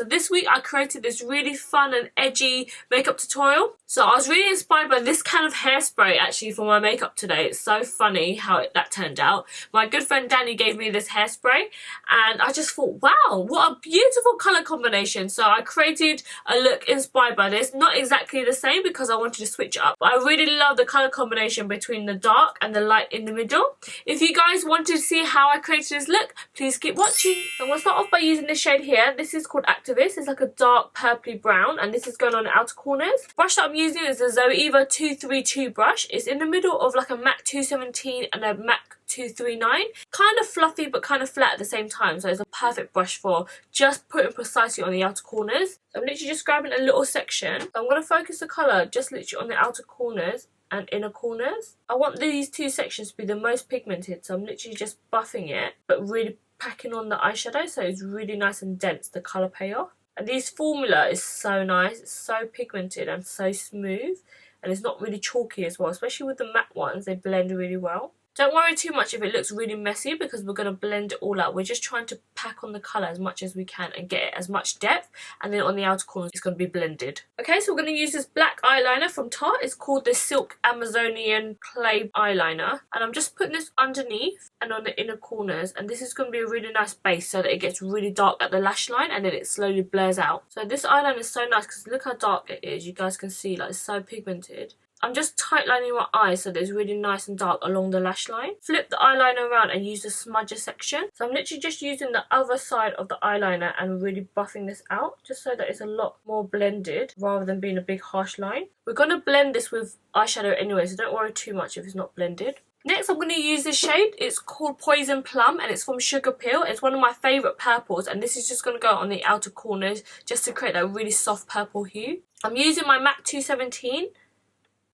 So this week I created this really fun and edgy makeup tutorial. So I was really inspired by this kind of hairspray actually for my makeup today. It's so funny how that turned out. My good friend Danny gave me this hairspray and I just thought, wow, what a beautiful colour combination. So I created a look inspired by this. Not exactly the same because I wanted to switch it up. But I really love the colour combination between the dark and the light in the middle. If you guys wanted to see how I created this look, please keep watching. So I'm going to start off by using this shade here. This is called Activist. It's like a dark purpley brown and this is going on the outer corners. The brush that I'm using is the Zoeva 232 brush. It's in the middle of like a MAC 217 and a MAC 239. Kind of fluffy but kind of flat at the same time, so it's a perfect brush for just putting precisely on the outer corners. So I'm literally just grabbing a little section. So I'm going to focus the colour just literally on the outer corners and inner corners. I want these two sections to be the most pigmented, so I'm literally just buffing it but really packing on the eyeshadow so it's really nice and dense, the colour payoff. And this formula is so nice, it's so pigmented and so smooth, and it's not really chalky as well, especially with the matte ones, they blend really well. Don't worry too much if it looks really messy because we're going to blend it all out. We're just trying to pack on the colour as much as we can and get it as much depth, and then on the outer corners it's going to be blended. Okay, so we're going to use this black eyeliner from Tarte. It's called the Silk Amazonian Clay Eyeliner, and I'm just putting this underneath and on the inner corners, and this is going to be a really nice base so that it gets really dark at the lash line and then it slowly blurs out. So this eyeliner is so nice because look how dark it is. You guys can see, like, it's so pigmented. I'm just tight lining my eyes so that it's really nice and dark along the lash line. Flip the eyeliner around and use the smudger section. So I'm literally just using the other side of the eyeliner and really buffing this out just so that it's a lot more blended rather than being a big harsh line. We're going to blend this with eyeshadow anyway, so don't worry too much if it's not blended. Next I'm going to use this shade. It's called Poison Plum and it's from Sugar Peel. It's one of my favourite purples and this is just going to go on the outer corners just to create that really soft purple hue. I'm using my MAC 217.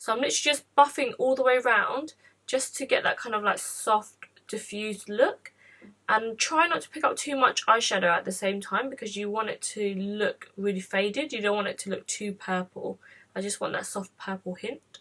So I'm literally just buffing all the way around just to get that kind of like soft diffused look, and try not to pick up too much eyeshadow at the same time because you want it to look really faded. You don't want it to look too purple. I just want that soft purple hint.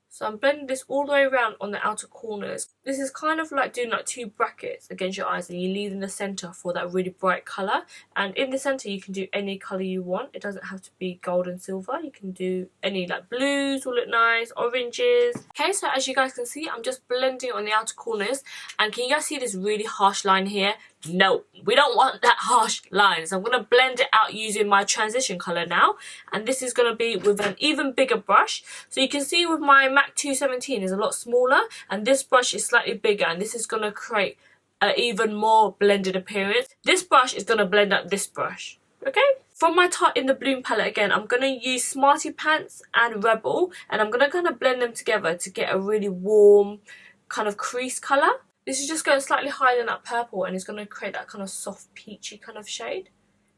So I'm blending this all the way around on the outer corners. This is kind of like doing like two brackets against your eyes and you leave in the centre for that really bright colour. And in the centre you can do any colour you want. It doesn't have to be gold and silver. You can do any like blues will look nice, oranges. Okay, so as you guys can see, I'm just blending on the outer corners. And can you guys see this really harsh line here? No, we don't want that harsh line. So I'm going to blend it out using my transition colour now. And this is going to be with an even bigger brush. So you can see with my MAC 217 is a lot smaller. And this brush is slightly bigger. And this is going to create an even more blended appearance. This brush is going to blend up this brush. Okay? From my Tarte in the Bloom palette again, I'm going to use Smarty Pants and Rebel. And I'm going to kind of blend them together to get a really warm kind of crease colour. This is just going slightly higher than that purple and it's going to create that kind of soft peachy kind of shade.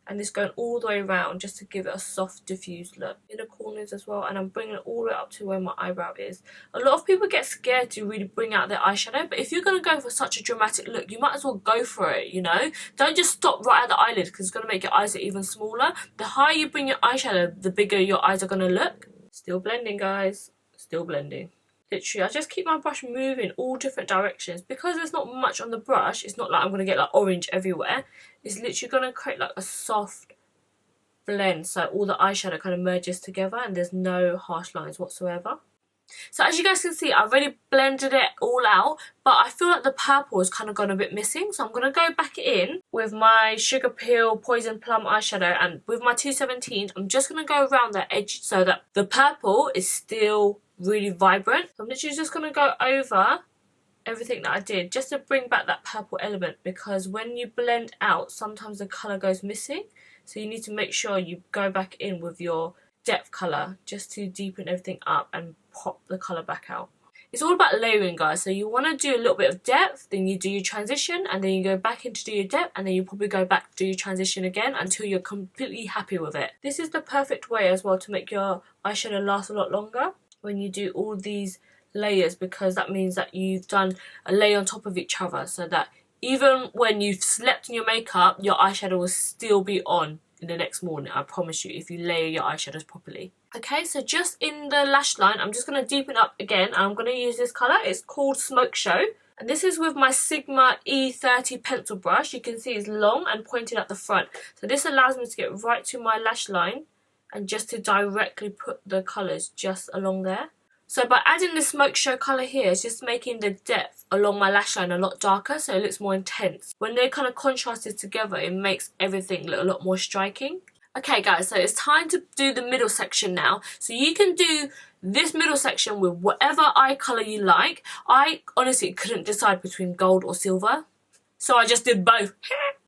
And this going all the way around just to give it a soft diffused look. In the corners as well, and I'm bringing it all the way up to where my eyebrow is. A lot of people get scared to really bring out their eyeshadow, but if you're going to go for such a dramatic look, you might as well go for it, you know? Don't just stop right at the eyelid because it's going to make your eyes look even smaller. The higher you bring your eyeshadow, the bigger your eyes are going to look. Still blending, guys. Still blending. Literally, I just keep my brush moving all different directions. Because there's not much on the brush, it's not like I'm going to get like orange everywhere. It's literally going to create like a soft blend so all the eyeshadow kind of merges together and there's no harsh lines whatsoever. So as you guys can see, I've already blended it all out, but I feel like the purple has kind of gone a bit missing. So I'm going to go back in with my Sugar Peel Poison Plum eyeshadow, and with my 217, I'm just going to go around the edge so that the purple is still really vibrant. So I'm literally just going to go over everything that I did just to bring back that purple element, because when you blend out, sometimes the colour goes missing. So you need to make sure you go back in with your depth colour just to deepen everything up and pop the colour back out. It's all about layering, guys. So you want to do a little bit of depth, then you do your transition, and then you go back in to do your depth, and then you probably go back to do your transition again until you're completely happy with it. This is the perfect way as well to make your eyeshadow last a lot longer when you do all these layers, because that means that you've done a layer on top of each other, so that even when you've slept in your makeup, your eyeshadow will still be on in the next morning, I promise you, if you layer your eyeshadows properly. Okay, so just in the lash line, I'm just going to deepen up again. I'm going to use this colour. It's called Smoke Show. And this is with my Sigma E30 pencil brush. You can see it's long and pointed at the front. So this allows me to get right to my lash line and just to directly put the colours just along there. So by adding the smoke show colour here, it's just making the depth along my lash line a lot darker, so it looks more intense. When they're kind of contrasted together, it makes everything look a lot more striking. Okay guys, so it's time to do the middle section now. So you can do this middle section with whatever eye colour you like. I honestly couldn't decide between gold or silver, so I just did both.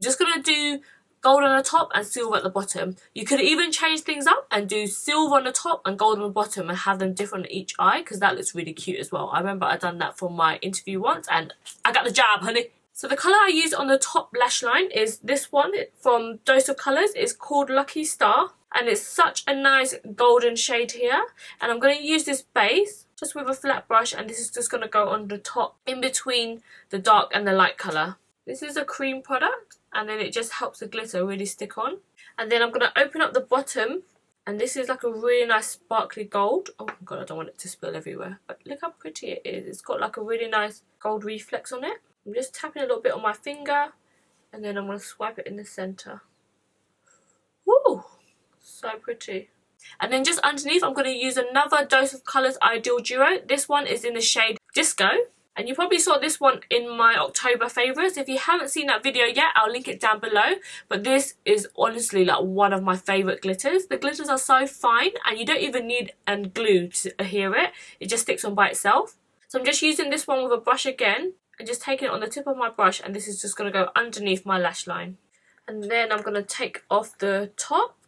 Just gonna do gold on the top and silver at the bottom. You could even change things up and do silver on the top and gold on the bottom and have them different on each eye, because that looks really cute as well. I remember I done that for my interview once and I got the job, honey. So the colour I use on the top lash line is this one from Dose of Colours. It's called Lucky Star and it's such a nice golden shade here. And I'm going to use this base just with a flat brush, and this is just going to go on the top in between the dark and the light colour. This is a cream product, and then it just helps the glitter really stick on. And then I'm going to open up the bottom, and this is like a really nice sparkly gold. Oh my god, I don't want it to spill everywhere. But look how pretty it is. It's got like a really nice gold reflex on it. I'm just tapping a little bit on my finger, and then I'm going to swipe it in the centre. Woo! So pretty. And then just underneath, I'm going to use another Dose of Colours Ideal Duo. This one is in the shade Disco. And you probably saw this one in my October favourites. If you haven't seen that video yet, I'll link it down below. But this is honestly like one of my favourite glitters. The glitters are so fine and you don't even need glue to adhere it. It just sticks on by itself. So I'm just using this one with a brush again and just taking it on the tip of my brush, and this is just going to go underneath my lash line. And then I'm going to take off the top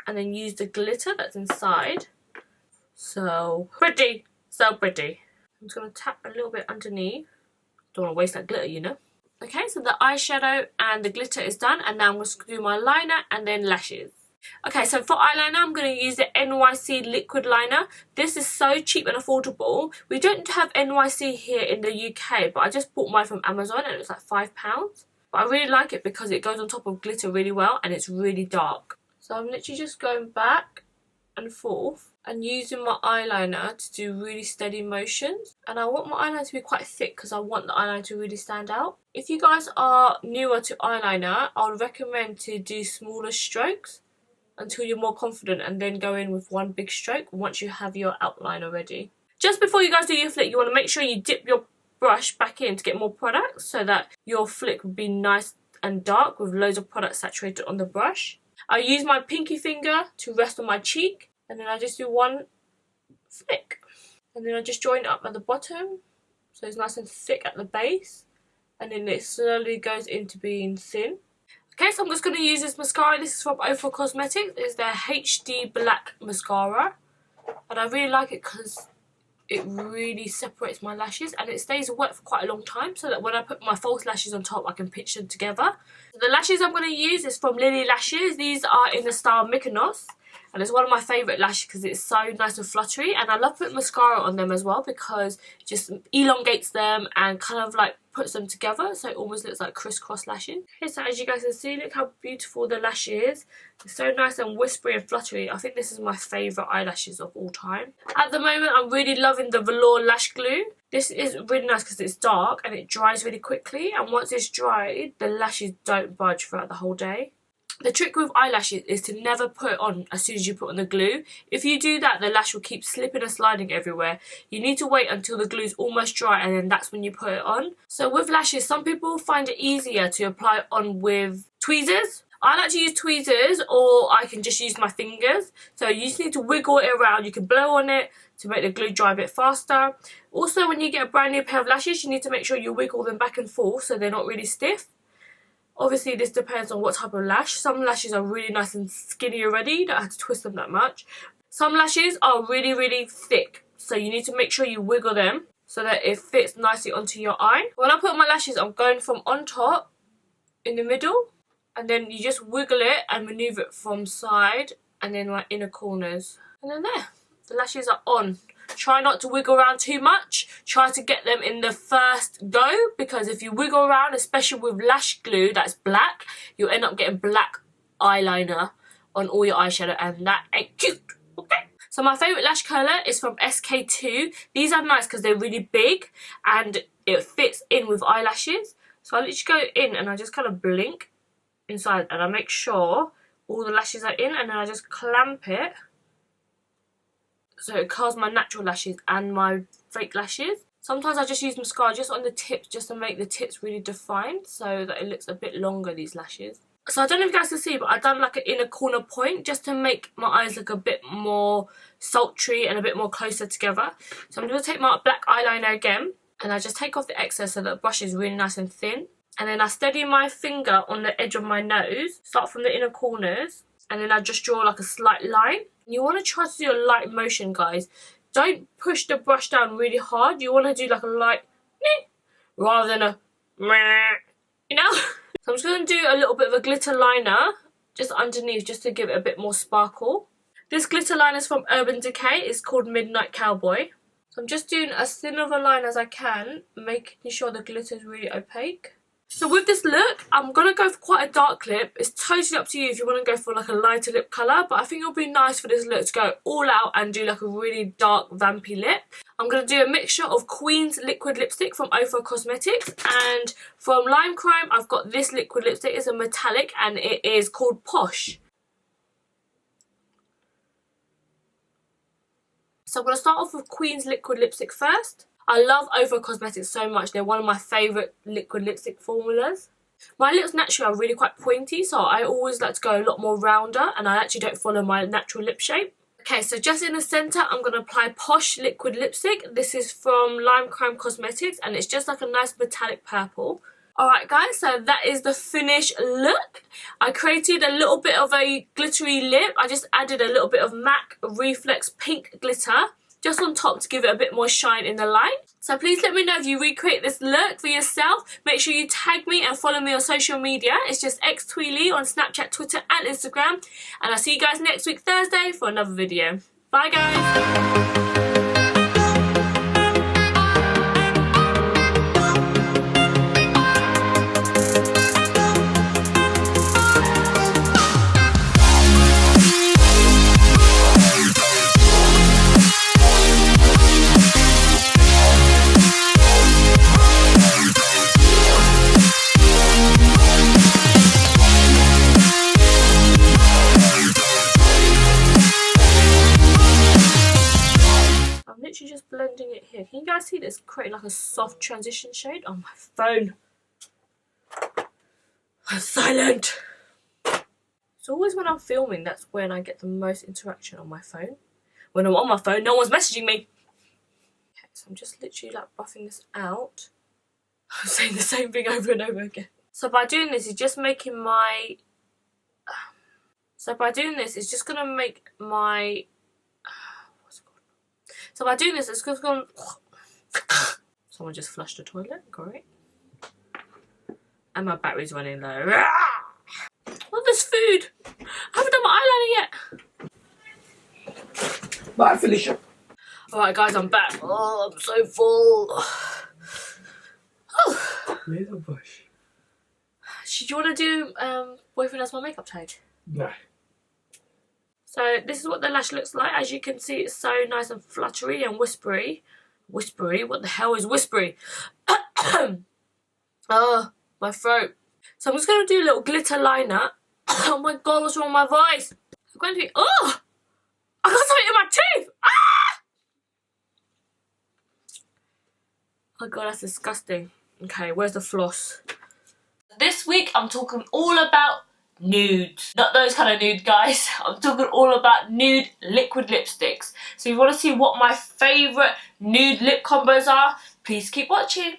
and then use the glitter that's inside. So pretty, so pretty. I'm just going to tap a little bit underneath. Don't want to waste that glitter, you know. Okay, so the eyeshadow and the glitter is done, and now I'm going to do my liner and then lashes. Okay, so for eyeliner, I'm going to use the NYC liquid liner. This is so cheap and affordable. We don't have NYC here in the UK, but I just bought mine from Amazon and it was like £5. But I really like it because it goes on top of glitter really well and it's really dark. So I'm literally just going back and forth and using my eyeliner to do really steady motions. And I want my eyeliner to be quite thick because I want the eyeliner to really stand out. If you guys are newer to eyeliner, I would recommend to do smaller strokes until you're more confident, and then go in with one big stroke once you have your outline already. Just before you guys do your flick, you want to make sure you dip your brush back in to get more product so that your flick will be nice and dark with loads of product saturated on the brush. I use my pinky finger to rest on my cheek, and then I just do one flick. And then I just join it up at the bottom so it's nice and thick at the base, and then it slowly goes into being thin. Okay, so I'm just going to use this mascara. This is from Ofra Cosmetics. It's their HD Black Mascara. And I really like it because it really separates my lashes and it stays wet for quite a long time, so that when I put my false lashes on top, I can pitch them together. So the lashes I'm going to use is from Lily Lashes. These are in the style Mykonos. And it's one of my favourite lashes because it's so nice and fluttery. And I love putting mascara on them as well because it just elongates them and kind of like puts them together, so it almost looks like crisscross lashing. Okay, so as you guys can see, look how beautiful the lash is. It's so nice and whispery and fluttery. I think this is my favourite eyelashes of all time. At the moment, I'm really loving the Velour Lash Glue. This is really nice because it's dark and it dries really quickly. And once it's dried, the lashes don't budge throughout the whole day. The trick with eyelashes is to never put it on as soon as you put on the glue. If you do that, the lash will keep slipping and sliding everywhere. You need to wait until the glue's almost dry and then that's when you put it on. So with lashes, some people find it easier to apply it on with tweezers. I like to use tweezers, or I can just use my fingers. So you just need to wiggle it around. You can blow on it to make the glue dry a bit faster. Also, when you get a brand new pair of lashes, you need to make sure you wiggle them back and forth so they're not really stiff. Obviously, this depends on what type of lash. Some lashes are really nice and skinny already. You don't have to twist them that much. Some lashes are really, really thick. So you need to make sure you wiggle them so that it fits nicely onto your eye. When I put on my lashes, I'm going from on top, in the middle. And then you just wiggle it and manoeuvre it from side and then my inner corners. And then there, the lashes are on. Try not to wiggle around too much. Try to get them in the first go, because if you wiggle around, especially with lash glue that's black, you'll end up getting black eyeliner on all your eyeshadow, and that ain't cute, okay? So my favourite lash curler is from SK2. These are nice because they're really big and it fits in with eyelashes. So I literally go in and I just kind of blink inside and I make sure all the lashes are in, and then I just clamp it so it covers my natural lashes and my fake lashes. Sometimes I just use mascara just on the tips just to make the tips really defined so that it looks a bit longer, these lashes. So I don't know if you guys can see, but I've done like an inner corner point just to make my eyes look a bit more sultry and a bit more closer together. So I'm going to take my black eyeliner again and I just take off the excess so that the brush is really nice and thin. And then I steady my finger on the edge of my nose, start from the inner corners, and then I just draw like a slight line. You want to try to do a light motion, guys. Don't push the brush down really hard. You want to do like a light rather than a you know. So I'm just going to do a little bit of a glitter liner just underneath just to give it a bit more sparkle. This glitter liner is from Urban Decay. It's called Midnight Cowboy. So I'm just doing as thin of a line as I can, making sure the glitter is really opaque. So with this look, I'm going to go for quite a dark lip. It's totally up to you if you want to go for like a lighter lip colour. But I think it'll be nice for this look to go all out and do like a really dark vampy lip. I'm going to do a mixture of Queen's liquid lipstick from Ofra Cosmetics. And from Lime Crime, I've got this liquid lipstick. It's a metallic and it is called Posh. So I'm going to start off with Queen's liquid lipstick first. I love Ofra Cosmetics so much. They're one of my favourite liquid lipstick formulas. My lips naturally are really quite pointy, so I always like to go a lot more rounder, and I actually don't follow my natural lip shape. Okay, so just in the centre, I'm going to apply Posh liquid lipstick. This is from Lime Crime Cosmetics, and it's just like a nice metallic purple. Alright guys, so that is the finished look. I created a little bit of a glittery lip. I just added a little bit of MAC Reflex Pink Glitter just on top to give it a bit more shine in the light. So please let me know if you recreate this look for yourself. Make sure you tag me and follow me on social media. It's just xThuyLe on Snapchat, Twitter and Instagram. And I'll see you guys next week Thursday for another video. Bye guys! Just blending it here. Can you guys see this? Creating like a soft transition shade on my phone. I'm silent. So always when I'm filming, that's when I get the most interaction on my phone. When I'm on my phone, no one's messaging me. Okay, so I'm just literally like buffing this out. I'm saying the same thing over and over again. So by doing this, it's just making my... So by doing this, it's just going to make my... So by doing this, it's just going to... Someone just flushed the toilet. Great. And my battery's running low. All this food. I haven't done my eyeliner yet. Bye, Felicia. Alright guys, I'm back. Oh, I'm so full. Oh. Where's the bush? Do you want to do Boyfriend Has My Makeup Tag? No. So this is what the lash looks like. As you can see, it's so nice and fluttery and whispery. Whispery? What the hell is whispery? Oh, my throat. So I'm just going to do a little glitter liner. Oh my god, what's wrong with my voice? I'm going to be... Oh! I got something in my teeth! Ah! Oh god, that's disgusting. Okay, where's the floss? This week I'm talking all about nude. Not those kind of nude, guys. I'm talking all about nude liquid lipsticks. So if you want to see what my favourite nude lip combos are, please keep watching.